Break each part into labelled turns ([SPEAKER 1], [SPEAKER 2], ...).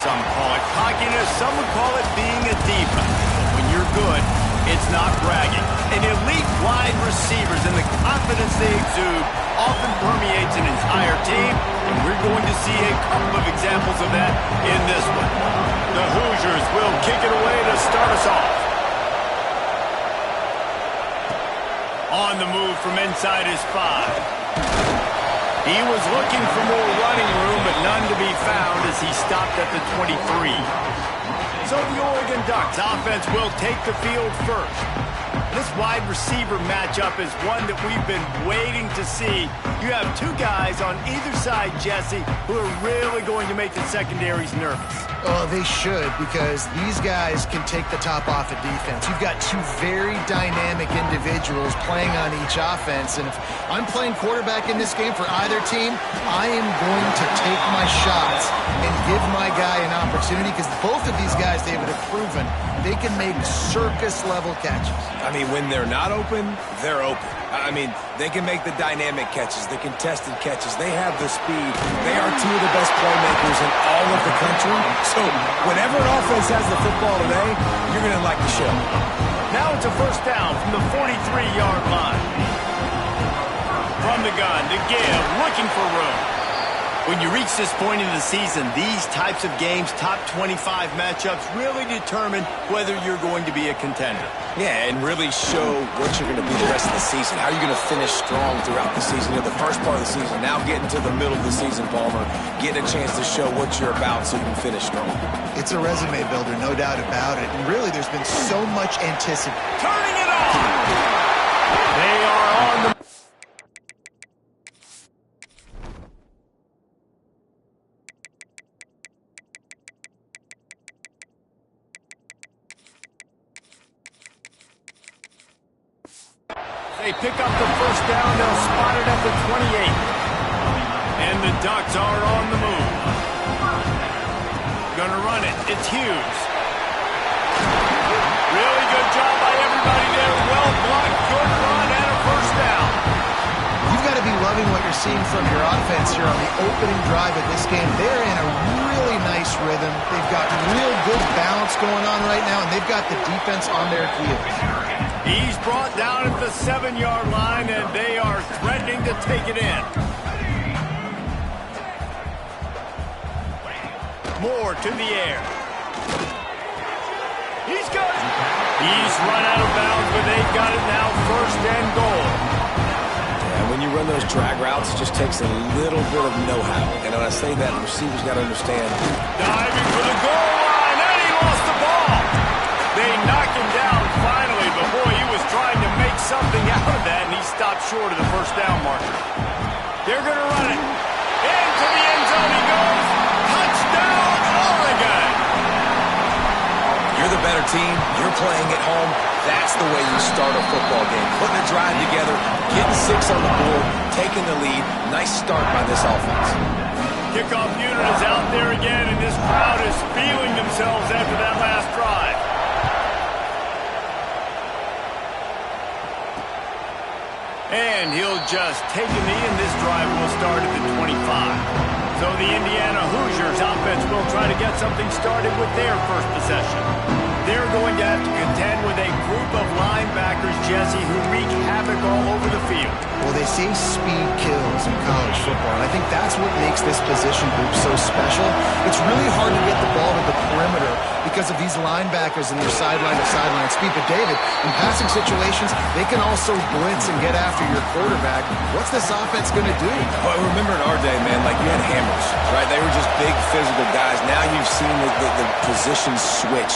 [SPEAKER 1] Some call it cockiness, some would call it being a diva. But when you're good, it's not bragging. An elite wide receivers and the confidence they exude often permeates an entire team, and we're going to see a couple of examples of that in this one. The Hoosiers will kick it away to start us off. On the move from inside his 5. He was looking for more running room, but none to be found as he stopped at the 23. So the Oregon Ducks offense will take the field first. This wide receiver matchup is one that we've been waiting to see. You have two guys on either side, Jesse, who are really going to make the secondaries nervous.
[SPEAKER 2] Oh, they should, because these guys can take the top off of defense. You've got two very dynamic individuals playing on each offense, and if I'm playing quarterback in this game for either team, I am going to take my shots and give my guy an opportunity, because both of these guys, David, have proven they can make circus-level catches.
[SPEAKER 3] I mean, when they're not open, they're open. I mean, they can make the dynamic catches, the contested catches. They have the speed. They are two of the best playmakers in all of the country. So whenever an offense has the football today, you're going to like the show.
[SPEAKER 1] Now it's a first down from the 43-yard line. From the gun to give, looking for room. When you reach this point in the season, these types of games, top 25 matchups, really determine whether you're going to be a contender.
[SPEAKER 3] Yeah, and really show what you're going to be the rest of the season. How are you going to finish strong throughout the season? You know, the first part of the season, now getting to the middle of the season, Palmer, getting a chance to show what you're about so you can finish strong.
[SPEAKER 2] It's a resume builder, no doubt about it. And really, there's been so much anticipation.
[SPEAKER 1] Turning it on! They are on the... They pick up the first down. They'll spot it at the 28. And the Ducks are on the move. Gonna run it. It's Hughes. Really good job by everybody there. Well blocked. Good run and a first down.
[SPEAKER 2] You've got to be loving what you're seeing from your offense here on the opening drive of this game. They're in a really nice rhythm. They've got real good balance going on right now, and they've got the defense on their heels.
[SPEAKER 1] He's brought down at the 7-yard line, and they are threatening to take it in. Moore to the air. He's got it. He's run out of bounds, but they've got it now, first and goal.
[SPEAKER 3] And when you run those drag routes, it just takes a little bit of know-how. And when I say that, the receivers got to understand.
[SPEAKER 1] Diving for the goal line, and he lost the ball. They knock him down finally, but boy, he was trying to make something out of that, and he stopped short of the first down marker. They're going to run it. Into the end zone he goes. Touchdown, Oregon!
[SPEAKER 3] You're the better team. You're playing at home. That's the way you start a football game. Putting a drive together, getting 6 on the board, taking the lead. Nice start by this offense.
[SPEAKER 1] Kickoff unit is out there again, and this crowd is feeling themselves after that last drive. And he'll just take a knee, and this drive will start at the 25. So the Indiana Hoosiers offense will try to get something started with their first possession. They're going to have to contend with a group of linebackers, Jesse, who wreak havoc all over the field.
[SPEAKER 2] Well, they say speed kills in college football, and I think that's what makes this position group so special. It's really hard to get the ball to the perimeter because of these linebackers and their sideline-to-sideline speed. But, David, in passing situations, they can also blitz and get after your quarterback. What's this offense going to do?
[SPEAKER 3] Well, remember in our day, man, like you had hammers, right? They were just big physical guys. Now you've seen the positions switch.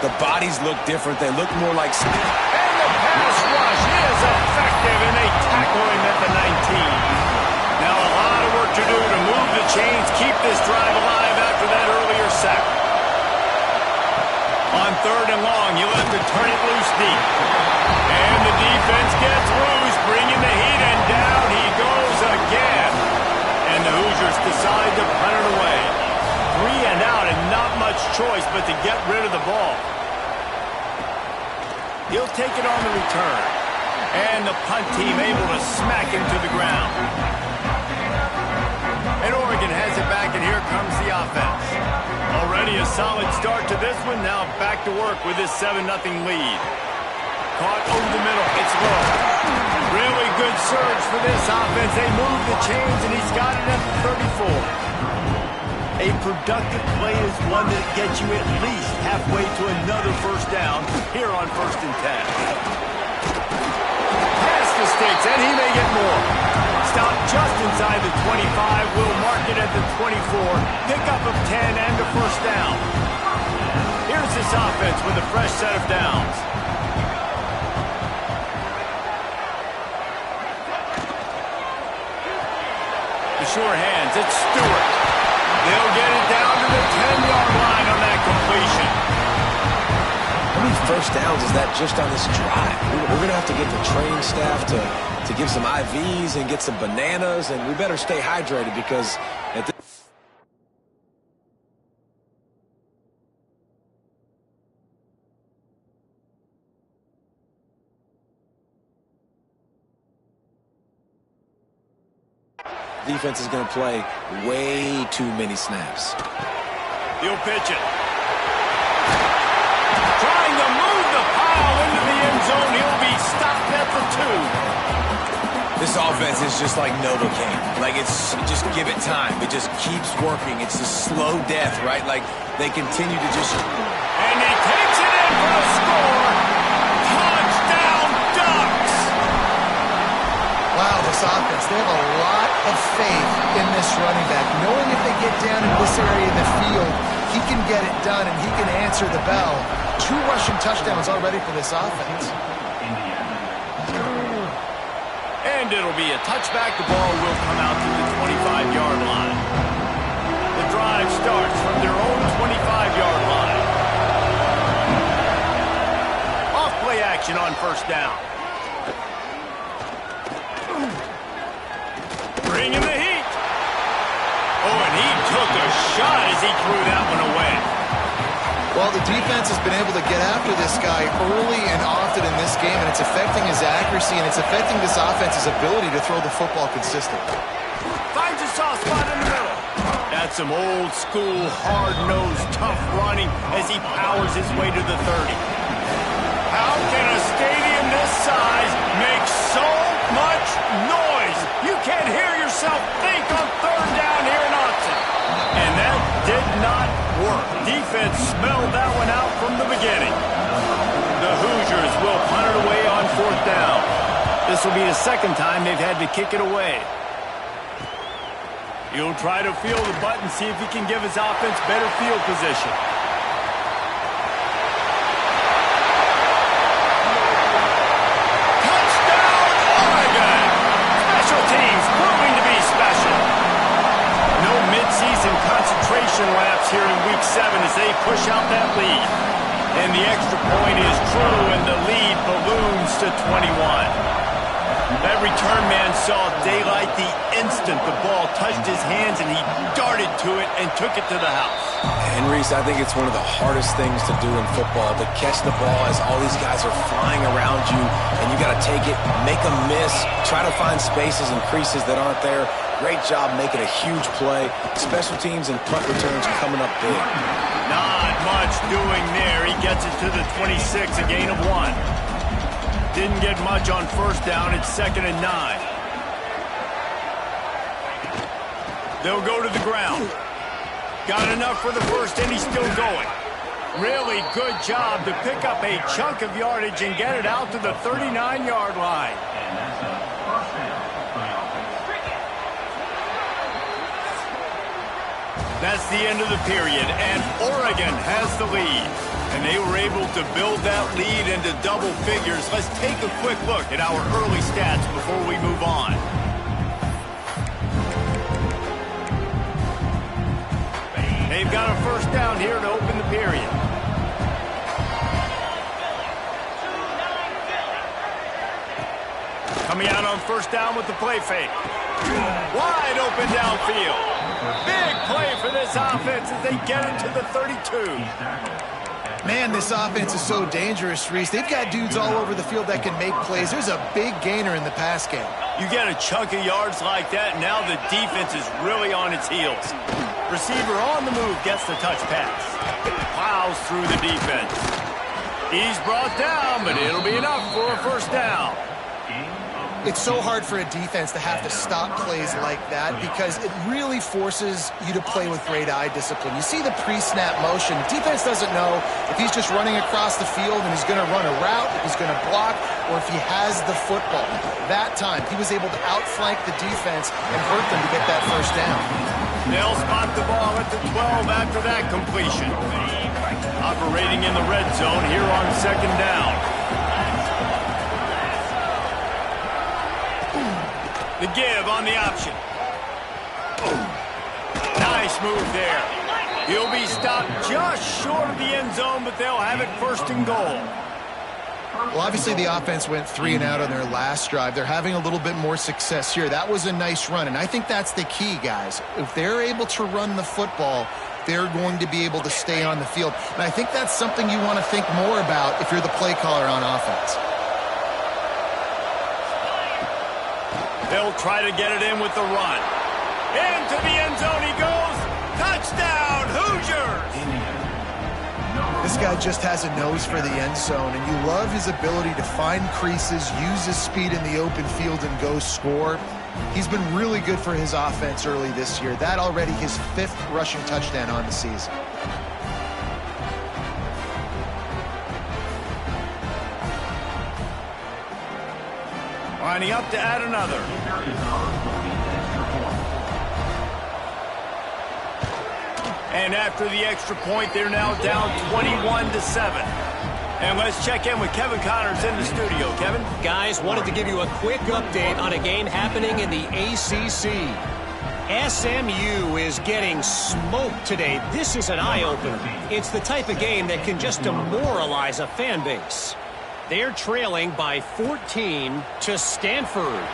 [SPEAKER 3] The bodies look different. They look more like...
[SPEAKER 1] And the pass rush is effective, and they tackle him at the 19. Now a lot of work to do to move the chains, keep this drive alive after that earlier sack. On 3rd and long, you'll have to turn it loose deep. And the defense gets loose, bringing the heat, and down he goes again. And the Hoosiers decide to punt it away. 3 and out, and not much choice but to get rid of the ball. He'll take it on the return. And the punt team able to smack him to the ground. And Oregon has it back, and here comes the offense. Already Certainly a solid start to this one. Now back to work with this 7-0 lead. Caught over the middle. It's low. Really good surge for this offense. They move the chains, and he's got it at the 34. A productive play is one that gets you at least halfway to another first down here on 1st and 10. Pass the sticks, and he may get more. Stop just inside the 25. Will mark it at the 24. Pickup of 10 and a first down. Here's this offense with a fresh set of downs. The sure hands, it's Stewart. They'll get it down to the 10-yard line on that completion.
[SPEAKER 3] How many first downs is that just on this drive? We're going to have to get the training staff to give some IVs and get some bananas, and we better stay hydrated because at this defense is going to play way too many snaps.
[SPEAKER 1] He'll pitch it. Trying to move the pile into the end zone. He'll be stopped at the 2.
[SPEAKER 3] This offense is just like Novocaine. Like, just give it time. It just keeps working. It's a slow death, right? Like, they continue to just...
[SPEAKER 1] And he takes it in for a score. Touchdown, Ducks!
[SPEAKER 2] Wow, this offense, they have a lot of faith in this running back, knowing if they get down in this area of the field, he can get it done and he can answer the bell. 2 rushing touchdowns already for this offense.
[SPEAKER 1] And it'll be a touchback. The ball will come out to the 25-yard line. The drive starts from their own 25-yard line. Off play action on first down. Bring in the heat. Oh, and he took a shot as he threw that one away.
[SPEAKER 2] Well, the defense has been able to get after this guy early and often in this game, and it's affecting his accuracy, and it's affecting this offense's ability to throw the football consistently.
[SPEAKER 1] Finds a soft spot in the middle. That's some old-school, hard-nosed, tough running as he powers his way to the 30. How can a stadium this size make so much noise? You can't hear yourself think on 3rd down here in Austin. And that did not work. Defense smelled that one out from the beginning. The Hoosiers will punt it away on 4th down. This will be the 2nd time they've had to kick it away. He'll try to feel the button, see if he can give his offense better field position. Laps here in week 7 as they push out that lead. And the extra point is true, and the lead balloons to 21. That return man saw daylight the instant the ball touched his hands, and he darted to it and took it to the house.
[SPEAKER 3] And Reese, I think it's one of the hardest things to do in football, to catch the ball as all these guys are flying around you, and you got to take it, make a miss, try to find spaces and creases that aren't there. Great job making a huge play. Special teams and punt returns coming up big.
[SPEAKER 1] Not much doing there. He gets it to the 26, a gain of 1. Didn't get much on 1st down. It's 2nd and 9. They'll go to the ground. Got enough for the 1st, and he's still going. Really good job to pick up a chunk of yardage and get it out to the 39-yard line. That's the end of the period, and Oregon has the lead. And they were able to build that lead into double figures. Let's take a quick look at our early stats before we move on. They've got a 1st down here to open the period. Coming out on 1st down with the play fake. Wide open downfield. Big play for this offense as they get it to the 32.
[SPEAKER 2] Man, this offense is so dangerous, Reese. They've got dudes all over the field that can make plays. There's a big gainer in the pass game.
[SPEAKER 1] You get a chunk of yards like that, now the defense is really on its heels. Receiver on the move gets the touch pass. Plows through the defense. He's brought down, but it'll be enough for a first down.
[SPEAKER 2] It's so hard for a defense to have to stop plays like that because it really forces you to play with great eye discipline. You see the pre-snap motion. Defense doesn't know if he's just running across the field and he's going to run a route, if he's going to block, or if he has the football. That time, he was able to outflank the defense and hurt them to get that first down.
[SPEAKER 1] They'll spot the ball at the 12 after that completion. Operating in the red zone here on second down. The give on the option. Nice move there. He'll be stopped just short of the end zone, but they'll have it first and goal.
[SPEAKER 2] Well, obviously the offense went 3 and out on their last drive. They're having a little bit more success here. That was a nice run, and I think that's the key, guys. If they're able to run the football, they're going to be able to stay on the field. And I think that's something you want to think more about if you're the play caller on offense.
[SPEAKER 1] They'll try to get it in with the run. Into the end zone he goes. Touchdown, Hoosiers!
[SPEAKER 2] This guy just has a nose for the end zone, and you love his ability to find creases, use his speed in the open field, and go score. He's been really good for his offense early this year. That already his 5th rushing touchdown on the season.
[SPEAKER 1] Lining up to add another. And after the extra point, they're now down 21-7. And let's check in with Kevin Connors in the studio. Kevin?
[SPEAKER 4] Guys, wanted to give you a quick update on a game happening in the ACC. SMU is getting smoked today. This is an eye-opener. It's the type of game that can just demoralize a fan base. They're trailing by 14 to Stanford.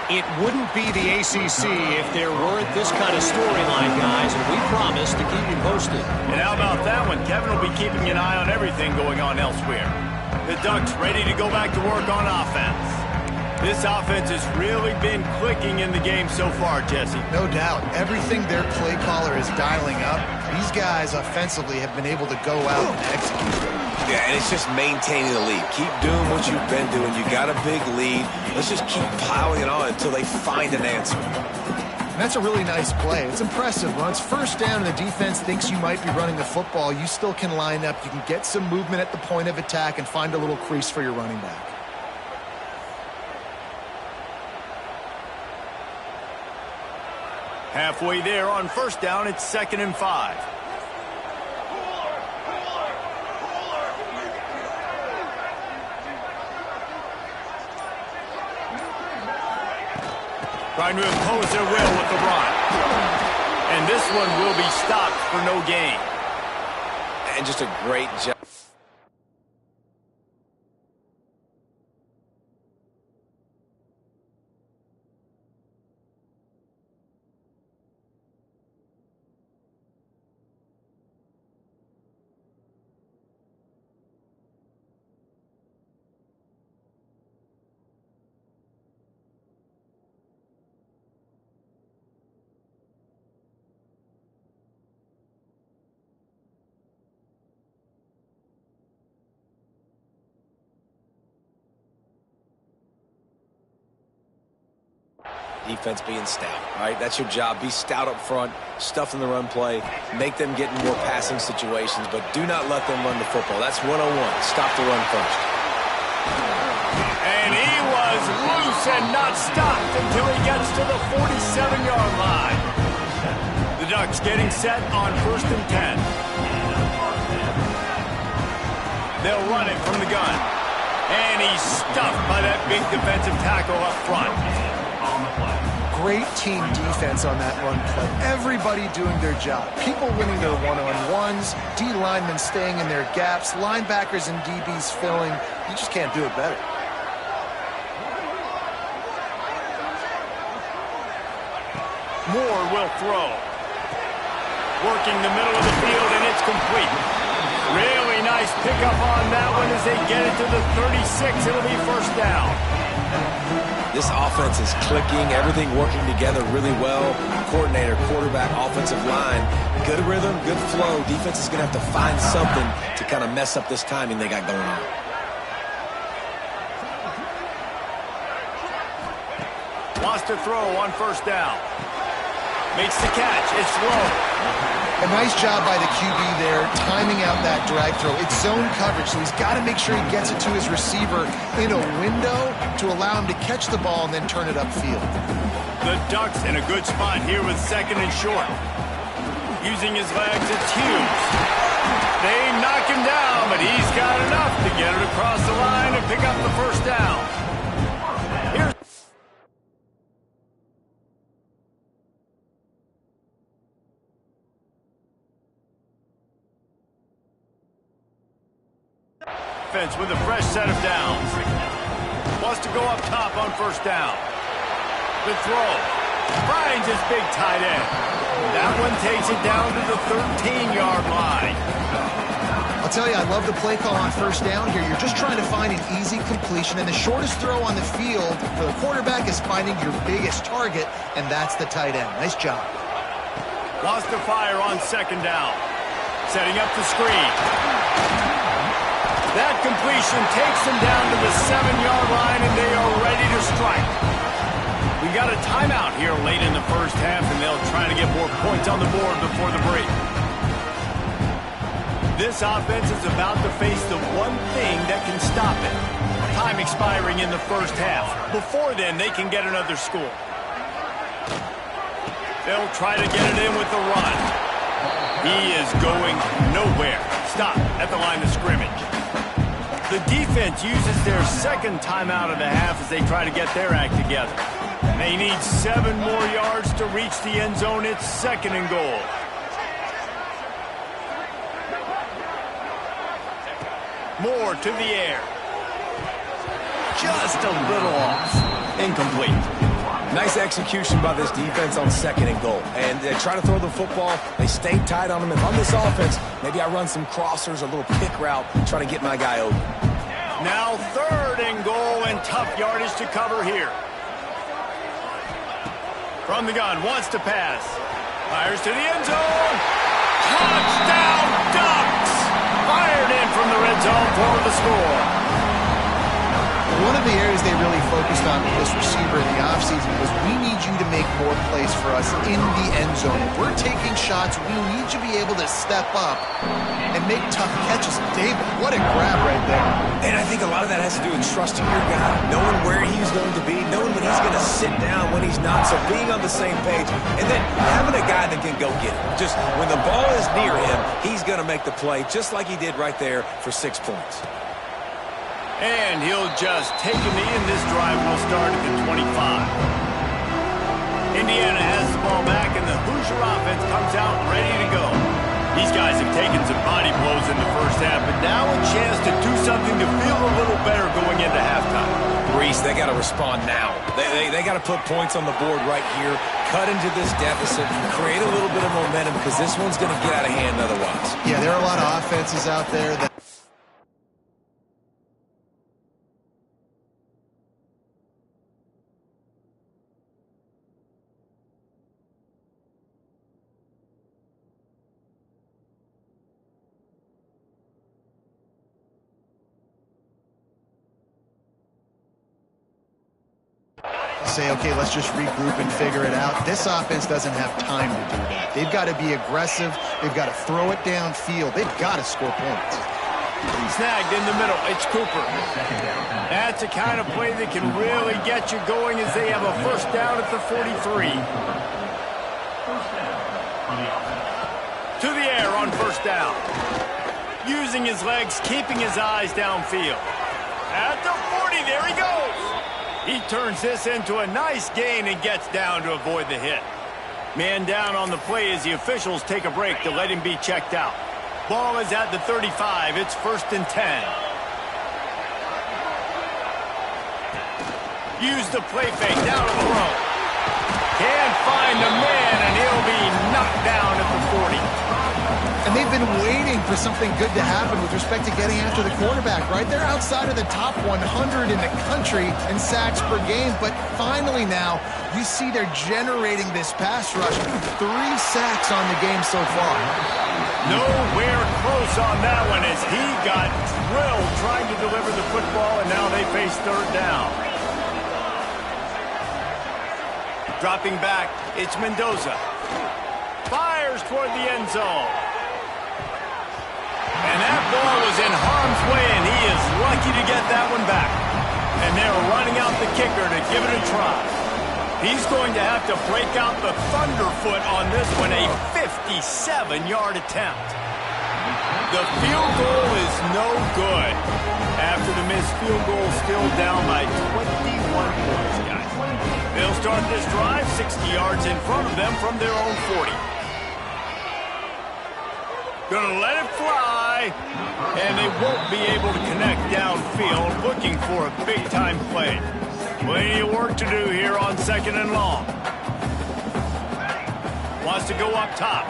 [SPEAKER 4] It wouldn't be the ACC if there weren't this kind of storyline, guys, and we promise to keep you posted.
[SPEAKER 1] And how about that one? Kevin will be keeping an eye on everything going on elsewhere. The Ducks ready to go back to work on offense. This offense has really been clicking in the game so far, Jesse.
[SPEAKER 2] No doubt. Everything their play caller is dialing up, these guys offensively have been able to go out and execute.
[SPEAKER 3] Yeah, and it's just maintaining the lead. Keep doing what you've been doing. You got a big lead. Let's just keep piling it on until they find an answer.
[SPEAKER 2] And that's a really nice play. It's impressive. When it's first down and the defense thinks you might be running the football, you still can line up. You can get some movement at the point of attack and find a little crease for your running back.
[SPEAKER 1] Halfway there on first down, it's 2nd and 5. Trying to impose their will with the run. And this one will be stopped for no gain.
[SPEAKER 3] And just a great job. Defense being stout, all right? That's your job. Be stout up front, stuff in the run play, make them get in more passing situations, but do not let them run the football. That's 101. Stop the run first.
[SPEAKER 1] And he was loose and not stopped until he gets to the 47-yard line. The Ducks getting set on 1st and 10. They'll run it from the gun. And he's stuffed by that big defensive tackle up front.
[SPEAKER 2] Great team defense on that run play. Everybody doing their job. People winning their one-on-ones, D linemen staying in their gaps, linebackers and DBs filling. You just can't do it better.
[SPEAKER 1] Moore will throw. Working the middle of the field, and it's complete. Really nice pickup on that one as they get it to the 36. It'll be first down.
[SPEAKER 3] This offense is clicking, everything working together really well. Coordinator, quarterback, offensive line, good rhythm, good flow. Defense is going to have to find something to kind of mess up this timing they got going on.
[SPEAKER 1] Wants to throw on first down. Makes the catch. It's low.
[SPEAKER 2] A nice job by the QB there, timing out that drag throw. It's zone coverage, so he's got to make sure he gets it to his receiver in a window to allow him to catch the ball and then turn it upfield.
[SPEAKER 1] The Ducks in a good spot here with second and short. Using his legs, it's Hughes. They knock him down, but he's got enough to get it across the line and pick up the first down. Here's with a fresh set of downs. Wants to go up top on first down. The throw. Finds his big tight end. That one takes it down to the 13-yard line.
[SPEAKER 2] I'll tell you, I love the play call on first down here. You're just trying to find an easy completion, and the shortest throw on the field for the quarterback is finding your biggest target, and that's the tight end. Nice job.
[SPEAKER 1] Wants to fire on second down. Setting up the screen. That completion takes them down to the 7-yard line, and they are ready to strike. We got a timeout here late in the first half, and they'll try to get more points on the board before the break. This offense is about to face the one thing that can stop it. Time expiring in the first half. Before then, they can get another score. They'll try to get it in with the run. He is going nowhere. Stop at the line of scrimmage. The defense uses their second timeout of the half as they try to get their act together. They need 7 more yards to reach the end zone. It's second and goal. Moore to the air. Just a little off. Incomplete.
[SPEAKER 3] Nice execution by this defense on second and goal. And they try to throw the football. They stay tight on them. If I'm this offense, maybe I run some crossers, a little pick route, try to get my guy open.
[SPEAKER 1] Now third and goal, and tough yardage to cover here. From the gun, wants to pass. Fires to the end zone. Touchdown, Ducks! Fired in from the red zone for the score.
[SPEAKER 2] One of the areas they really focused on with this receiver in the offseason was we need you to make more plays for us in the end zone. If we're taking shots, we need you to be able to step up and make tough catches. David, what a grab right there.
[SPEAKER 3] And I think a lot of that has to do with trusting your guy, knowing where he's going to be, knowing when he's going to sit down, when he's not, so being on the same page, and then having a guy that can go get it. Just when the ball is near him, he's going to make the play, just like he did right there for 6 points.
[SPEAKER 1] And he'll just take a knee, and this drive will start at the 25. Indiana has the ball back, and the Hoosier offense comes out ready to go. These guys have taken some body blows in the first half, but now a chance to do something to feel a little better going into halftime.
[SPEAKER 3] Reese, they got to respond now. They got to put points on the board right here, cut into this deficit, create a little bit of momentum, because this one's going to get out of hand otherwise.
[SPEAKER 2] Yeah, there are a lot of offenses out there that say, okay, let's just regroup and figure it out. This offense doesn't have time to do that. They've got to be aggressive. They've got to throw it downfield. They've got to score points.
[SPEAKER 1] Snagged in the middle. It's Cooper. That's the kind of play that can really get you going as they have a first down at the 43. To the air on first down. Using his legs, keeping his eyes downfield. At the 40, there he goes. He turns this into a nice gain and gets down to avoid the hit. Man down on the play as the officials take a break to let him be checked out. Ball is at the 35. It's 1st and 10. Use the play fake down to the row. Can't find a man, and he'll be knocked down at the 40.
[SPEAKER 2] And they've been waiting for something good to happen with respect to getting after the quarterback, right? They're outside of the top 100 in the country in sacks per game, but finally now you see they're generating this pass rush. 3 sacks on the game so far.
[SPEAKER 1] Nowhere close on that one as he got drilled trying to deliver the football, and now they face third down. Dropping back, it's Mendoza. Fires toward the end zone. And that ball was in harm's way, and he is lucky to get that one back. And they're running out the kicker to give it a try. He's going to have to break out the thunderfoot on this one, a 57-yard attempt. The field goal is no good. After the missed field goal, still down by 21 points, guys. They'll start this drive 60 yards in front of them from their own 40. Gonna let it fly, and they won't be able to connect downfield, looking for a big-time play. Plenty of work to do here on 2nd and long. Wants to go up top.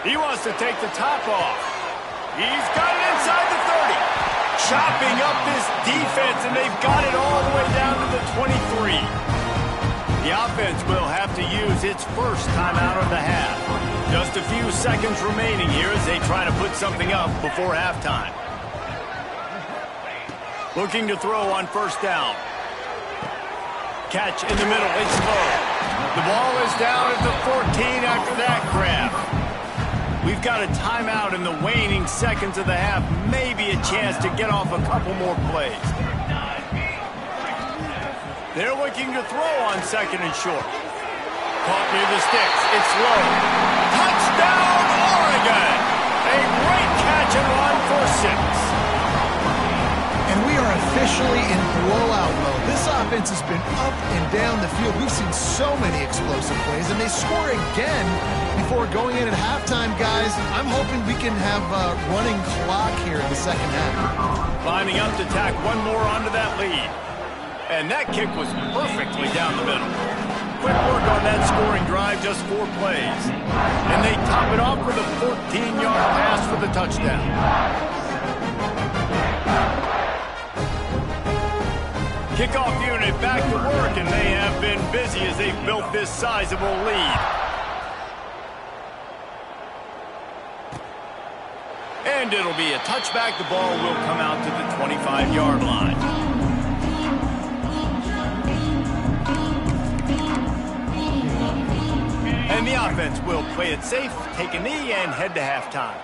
[SPEAKER 1] He wants to take the top off. He's got it inside the 30. Chopping up this defense, and they've got it all the way down to the 23. The offense will have to use its first timeout of the half. Just a few seconds remaining here as they try to put something up before halftime. Looking to throw on first down. Catch in the middle. It's low. The ball is down at the 14 after that grab. We've got a timeout in the waning seconds of the half. Maybe a chance to get off a couple more plays. They're looking to throw on 2nd and short. Caught near the sticks. It's low. Touchdown, Oregon! A great catch and run for 6.
[SPEAKER 2] And we are officially in blowout mode. This offense has been up and down the field. We've seen so many explosive plays, and they score again before going in at halftime, guys. I'm hoping we can have a running clock here in the second half.
[SPEAKER 1] Lining up to tack one more onto that lead. And that kick was perfectly down the middle. Quick work on that scoring drive, just 4 plays. And they top it off with a 14-yard pass for the touchdown. Kickoff unit back to work, and they have been busy as they've built this sizable lead. And it'll be a touchback. The ball will come out to the 25-yard line. And the offense will play it safe, take a knee, and head to halftime.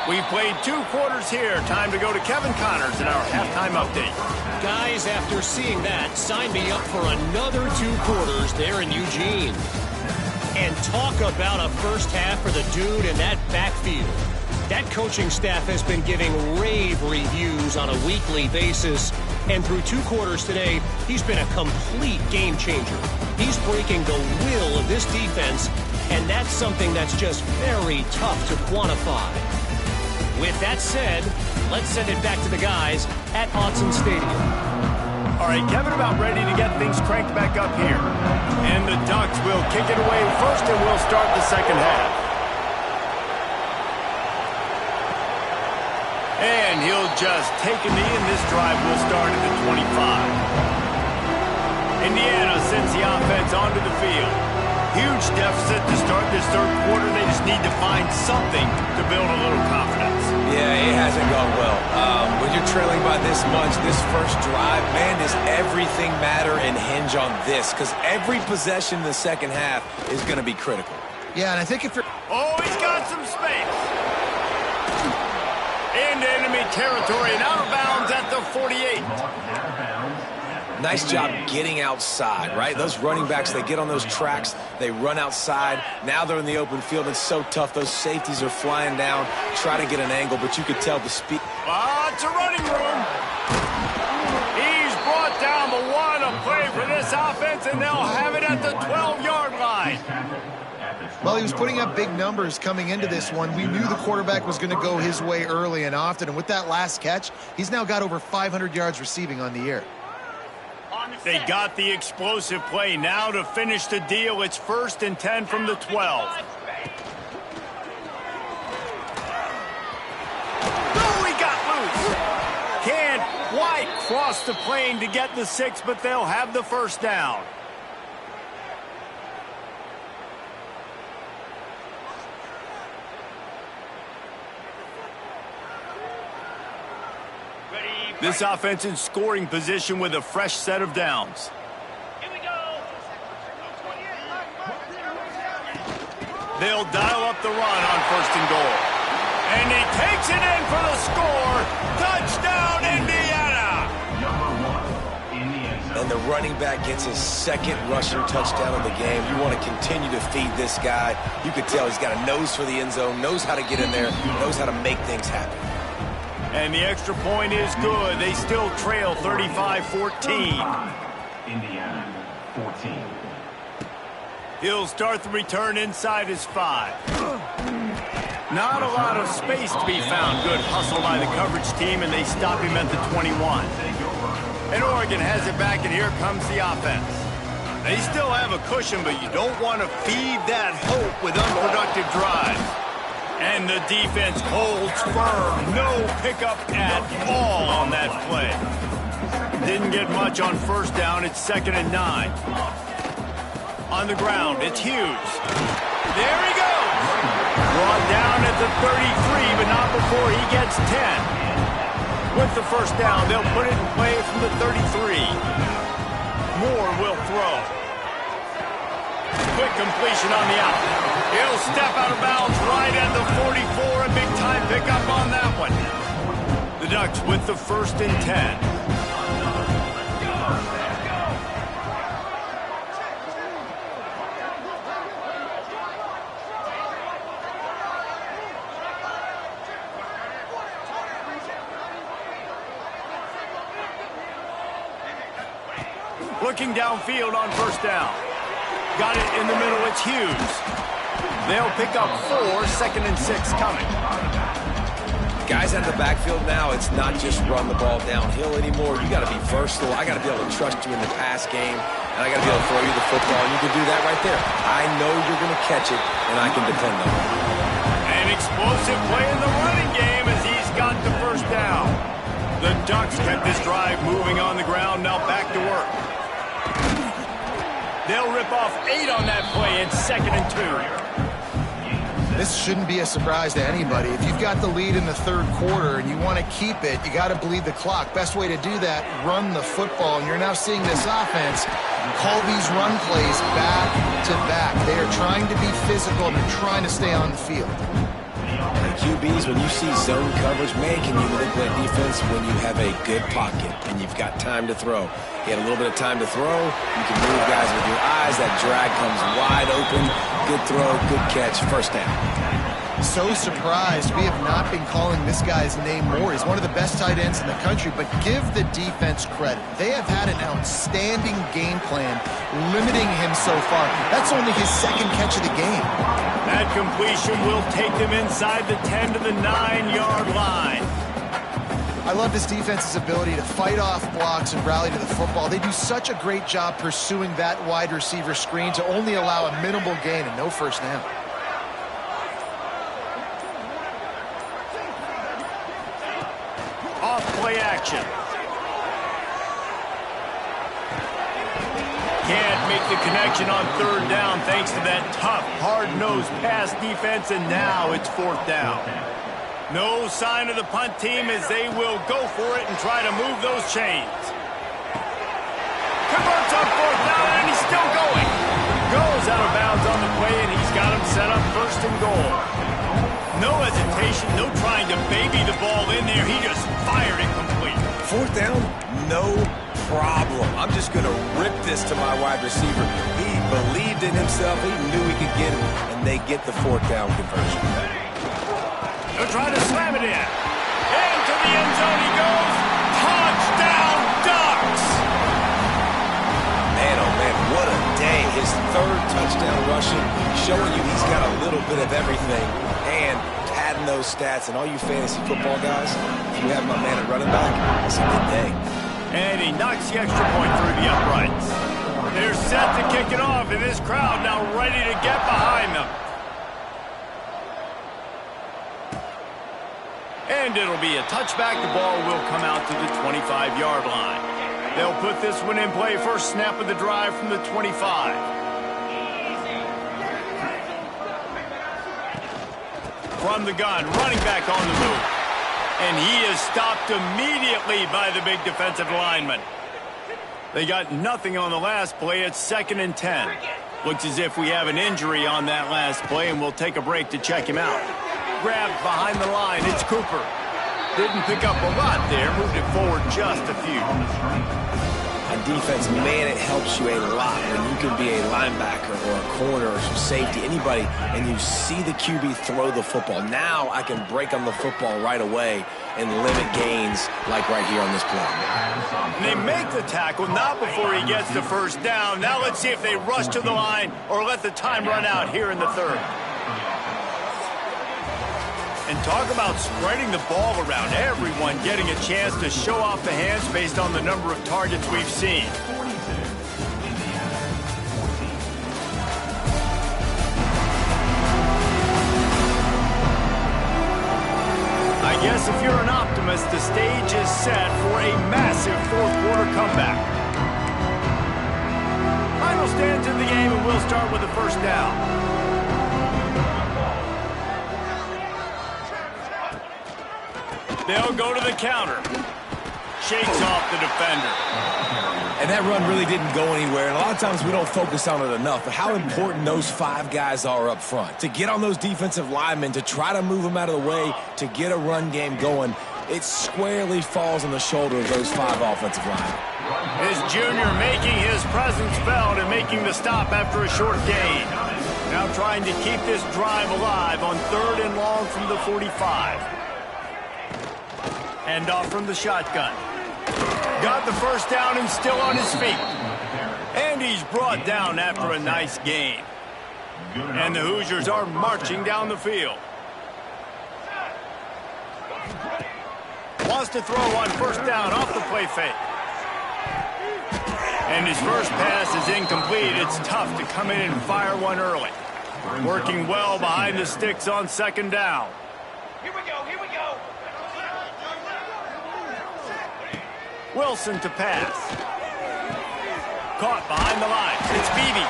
[SPEAKER 1] We've played 2 quarters here. Time to go to Kevin Connors in our halftime update.
[SPEAKER 4] Guys, after seeing that, sign me up for another 2 quarters there in Eugene. And talk about a first half for the dude in that backfield. That coaching staff has been giving rave reviews on a weekly basis. And through 2 quarters today, he's been a complete game changer. He's breaking the will of this defense, and that's something that's just very tough to quantify. With that said, let's send it back to the guys at Autzen Stadium.
[SPEAKER 1] All right, Kevin, about ready to get things cranked back up here. And the Ducks will kick it away first, and we'll start the second half. And he'll just take a knee, and this drive will start at the 25. Indiana sends the offense onto the field. Huge deficit to start this third quarter. They just need to find something to build a little confidence.
[SPEAKER 3] Yeah, it hasn't gone well. When you're trailing by this much, this first drive, man, does everything matter and hinge on this? Because every possession in the second half is going to be critical.
[SPEAKER 2] Yeah, and I think if you're...
[SPEAKER 1] Oh, he's got some space. Into enemy territory and out of bounds at the 48.
[SPEAKER 3] Nice job getting outside, right? Those running backs, they get on those tracks, they run outside. Now they're in the open field. It's so tough. Those safeties are flying down, try to get an angle, but you could tell the speed.
[SPEAKER 1] It's a running room. He's brought down the 1, a this offense, and they'll have it at the 12-yard line.
[SPEAKER 2] Well, he was putting up big numbers coming into this one. We knew the quarterback was going to go his way early and often, and with that last catch, he's now got over 500 yards receiving on the year.
[SPEAKER 1] They got the explosive play. Now to finish the deal, it's 1st and 10 from the 12. Oh, he got loose. Can't quite cross the plane to get the 6, but they'll have the first down. This offense in scoring position with a fresh set of downs.
[SPEAKER 5] Here we go.
[SPEAKER 1] They'll dial up the run on 1st and goal. And he takes it in for the score. Touchdown, Indiana!
[SPEAKER 3] And the running back gets his 2nd rushing touchdown of the game. You want to continue to feed this guy. You could tell he's got a nose for the end zone, knows how to get in there, knows how to make things happen.
[SPEAKER 1] And the extra point is good. They still trail 35-14.
[SPEAKER 5] Indiana, 14.
[SPEAKER 1] He'll start the return inside his 5. Not a lot of space to be found. Good hustle by the coverage team, and they stop him at the 21. And Oregon has it back, and here comes the offense. They still have a cushion, but you don't want to feed that hope with unproductive drives. And the defense holds firm. No pickup at all on that play. Didn't get much on 1st down. It's 2nd and 9. On the ground, it's Hughes. There he goes. Brought down at the 33, but not before he gets 10. With the first down, they'll put it in play from the 33. Moore will throw. Quick completion on the out. He'll step out of bounds right at the 44. A big-time pickup on that one. The Ducks with the 1st and 10. Looking downfield on 1st down. Got it in the middle, it's Hughes. They'll pick up 4, 2nd and 6 coming.
[SPEAKER 3] Guys out of the backfield now, it's not just run the ball downhill anymore. You got to be versatile. I got to be able to trust you in the pass game, and I got to be able to throw you the football, and you can do that right there. I know you're going to catch it, and I can depend on it.
[SPEAKER 1] An explosive play in the running game as he's got the first down. The Ducks kept this drive moving on the ground, now back to work. They'll rip off 8 on that play. It's 2nd and 2.
[SPEAKER 2] This shouldn't be a surprise to anybody. If you've got the lead in the 3rd quarter and you want to keep it, you got to bleed the clock. Best way to do that, run the football. And you're now seeing this offense call these run plays back to back. They are trying to be physical and they're trying to stay on the field.
[SPEAKER 3] And QBs, when you see zone coverage, man, can you manipulate defense when you have a good pocket and you've got time to throw. You had a little bit of time to throw. You can move guys with your eyes. That drag comes wide open. Good throw, good catch, first down.
[SPEAKER 2] So surprised we have not been calling this guy's name more. He's one of the best tight ends in the country, but give the defense credit. They have had an outstanding game plan limiting him so far. That's only his 2nd catch of the game.
[SPEAKER 1] That completion will take them inside the 10 to the 9-yard line.
[SPEAKER 2] I love this defense's ability to fight off blocks and rally to the football. They do such a great job pursuing that wide receiver screen to only allow a minimal gain and no first down.
[SPEAKER 1] Off play action. Can't make the connection on 3rd down thanks to that tough, hard-nosed pass defense, and now it's 4th down. No sign of the punt team as they will go for it and try to move those chains. Converts on 4th down, and he's still going. Goes out of bounds on the play, and he's got him set up 1st and goal. No hesitation, no trying to baby the ball in there. He just fired it complete.
[SPEAKER 3] 4th down, no problem. I'm just going to rip this to my wide receiver. He believed in himself. He knew he could get it, and they get the 4th down conversion.
[SPEAKER 1] They'll try to slam it in. Into the end zone he goes. Touchdown, Ducks!
[SPEAKER 3] Man, touchdown rushing, showing you he's got a little bit of everything, and padding those stats. And all you fantasy football guys, if you have my man at running back, it's a good day.
[SPEAKER 1] And he knocks the extra point through the uprights. They're set to kick it off, and this crowd now ready to get behind them. And it'll be a touchback. The ball will come out to the 25-yard line. They'll put this one in play. First snap of the drive from the 25. From the gun, running back on the move. And he is stopped immediately by the big defensive lineman. They got nothing on the last play. It's 2nd and 10. Looks as if we have an injury on that last play, and we'll take a break to check him out. Grabbed behind the line. It's Cooper. Didn't pick up a lot there. Moved it forward just a few.
[SPEAKER 3] On defense, man, it helps you a lot when you can be a linebacker or a corner or some safety, anybody, and you see the QB throw the football. Now I can break on the football right away and limit gains like right here on this play.
[SPEAKER 1] And they make the tackle, not before he gets the first down. Now let's see if they rush to the line or let the time run out here in the third. And talk about spreading the ball around. Everyone getting a chance to show off the hands based on the number of targets we've seen. I guess if you're an optimist, the stage is set for a massive fourth-quarter comeback. Final stands in the game, and we'll start with the first down. They'll go to the counter. Shakes off the defender.
[SPEAKER 3] And that run really didn't go anywhere. And a lot of times we don't focus on it enough. But how important those 5 guys are up front. To get on those defensive linemen, to try to move them out of the way, to get a run game going, it squarely falls on the shoulder of those 5 offensive linemen.
[SPEAKER 1] His junior making his presence felt and making the stop after a short gain. Now trying to keep this drive alive on 3rd and long from the 45. Hand off from the shotgun. Got the first down and still on his feet. And he's brought down after a nice gain. And the Hoosiers are marching down the field. Wants to throw on first down off the play fake. And his first pass is incomplete. It's tough to come in and fire one early. Working well behind the sticks on 2nd down.
[SPEAKER 5] Here we go, here we go.
[SPEAKER 1] Wilson to pass. Caught behind the line. It's Beebe.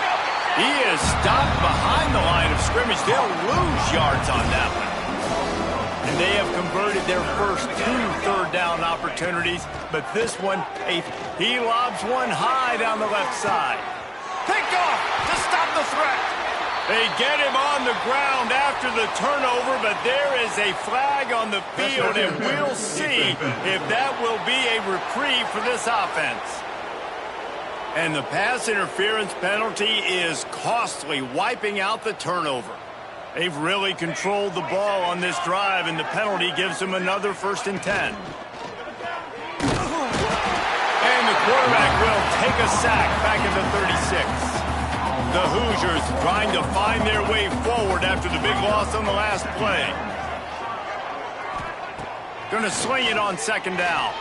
[SPEAKER 1] He is stopped behind the line of scrimmage. They'll lose yards on that one. And they have converted their first 2 third-down opportunities. But this one, he lobs one high down the left side. Picked off to stop the threat. They get him on the ground after the turnover, but there is a flag on the field, and we'll see if that will be a reprieve for this offense. And the pass interference penalty is costly, wiping out the turnover. They've really controlled the ball on this drive, and the penalty gives them another 1st and 10. And the quarterback will take a sack back at the 36. The Hoosiers trying to find their way forward after the big loss on the last play. Gonna swing it on 2nd down.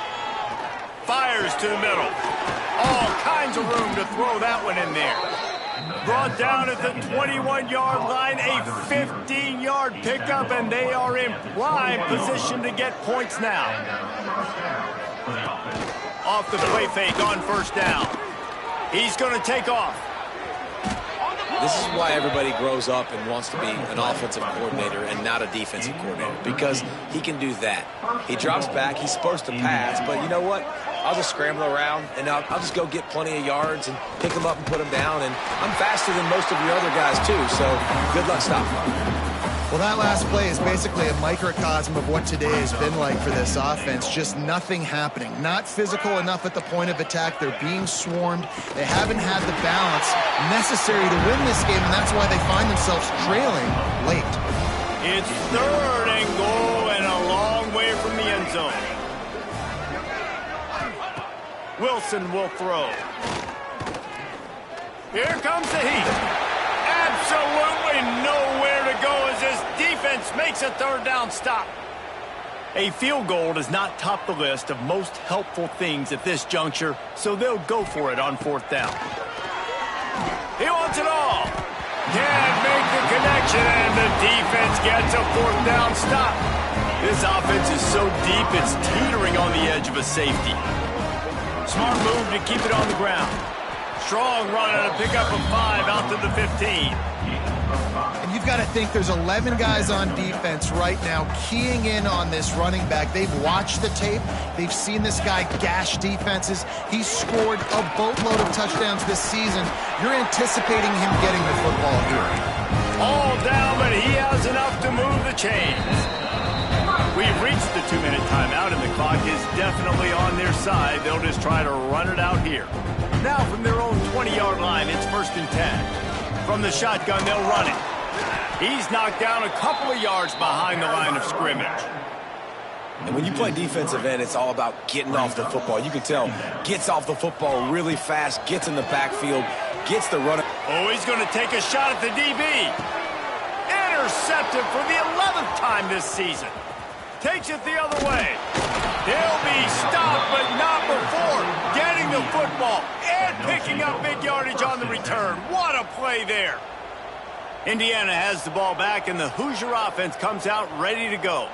[SPEAKER 1] Fires to the middle. All kinds of room to throw that one in there. Brought down at the 21-yard line, a 15-yard pickup, and they are in prime position to get points now. Off the play fake on first down. He's going to take off.
[SPEAKER 3] This is why everybody grows up and wants to be an offensive coordinator and not a defensive coordinator, because he can do that. He drops back. He's supposed to pass, but you know what? I'll just scramble around, and I'll just go get plenty of yards and pick them up and put them down, and I'm faster than most of your other guys, too, so good luck stopping them.
[SPEAKER 2] Well, that last play is basically a microcosm of what today has been like for this offense. Just nothing happening. Not physical enough at the point of attack. They're being swarmed. They haven't had the balance necessary to win this game, and that's why they find themselves trailing late.
[SPEAKER 1] It's 3rd and goal and a long way from the end zone. Wilson will throw. Here comes the heat. makes a third down stop. A field goal does not top the list of most helpful things at this juncture, so they'll go for it on fourth down. He wants it all. Can't make the connection, and the defense gets a fourth down stop. This offense is so deep, it's teetering on the edge of a safety. Smart move to keep it on the ground. Strong run and a pickup of 5 out to the 15.
[SPEAKER 2] And you've got to think there's 11 guys on defense right now keying in on this running back. They've watched the tape. They've seen this guy gash defenses. He's scored a boatload of touchdowns this season. You're anticipating him getting the football here.
[SPEAKER 1] All down, but he has enough to move the chains. We've reached the 2-minute timeout, and the clock is definitely on their side. They'll just try to run it out here. Now from their own 20-yard line, it's 1st and 10. From the shotgun, they'll run it. He's knocked down a couple of yards behind the line of scrimmage.
[SPEAKER 3] And when you play defensive end, it's all about getting off the football. You can tell, gets off the football really fast, gets in the backfield, gets the runner.
[SPEAKER 1] Oh, he's going to take a shot at the DB. Intercepted for the 11th time this season. Takes it the other way. He'll be stopped, but not before getting the football and picking up big yardage on the return. What a play there. Indiana has the ball back, and the Hoosier offense comes out ready to go.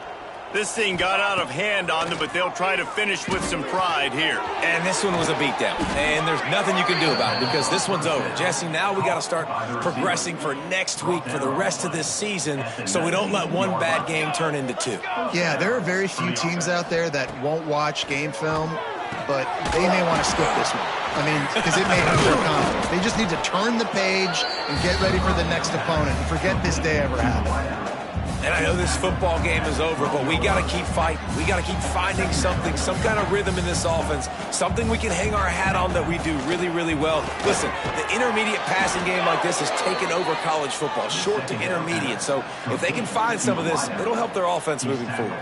[SPEAKER 1] This thing got out of hand on them, but they'll try to finish with some pride here.
[SPEAKER 3] And this one was a beatdown, and there's nothing you can do about it because this one's over. Jesse, now we got to start progressing for next week, for the rest of this season, so we don't let one bad game turn into 2.
[SPEAKER 2] Yeah, there are very few teams out there that won't watch game film, but they may want to skip this one. I mean, because it may hurt their confidence. They just need to turn the page and get ready for the next opponent and forget this day ever happened.
[SPEAKER 3] And I know this football game is over, but we got to keep fighting. We got to keep finding something, some kind of rhythm in this offense, something we can hang our hat on that we do really, really well. Listen, the intermediate passing game like this has taken over college football, short to intermediate. So if they can find some of this, it'll help their offense moving forward.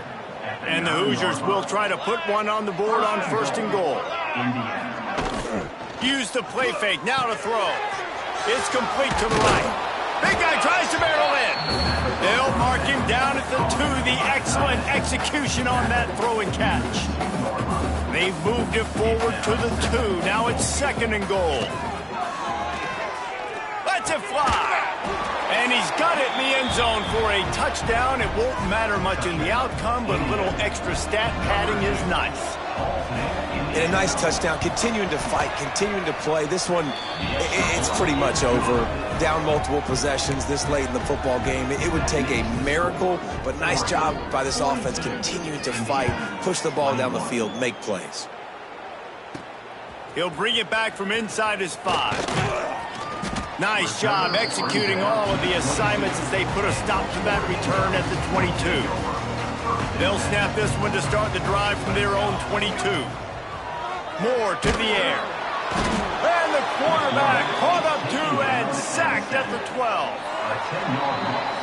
[SPEAKER 1] And the Hoosiers will try to put one on the board on 1st and goal. Use the play fake, now to throw. It's complete to the right. Big guy tries to barrel in. They'll mark him down at the 2. The excellent execution on that throw and catch. They've moved it forward to the 2. Now it's 2nd and goal. Lets it fly. And he's got it in the end zone for a touchdown. It won't matter much in the outcome, but a little extra stat padding is nice.
[SPEAKER 3] And a nice touchdown, continuing to fight, continuing to play. This one, it's pretty much over. Down multiple possessions this late in the football game. It would take a miracle, but nice job by this offense continuing to fight, push the ball down the field, make plays.
[SPEAKER 1] He'll bring it back from inside his 5. Nice job executing all of the assignments as they put a stop to that return at the 22. They'll snap this one to start the drive from their own 22. Moore to the air. And the quarterback caught up to and sacked at the 12.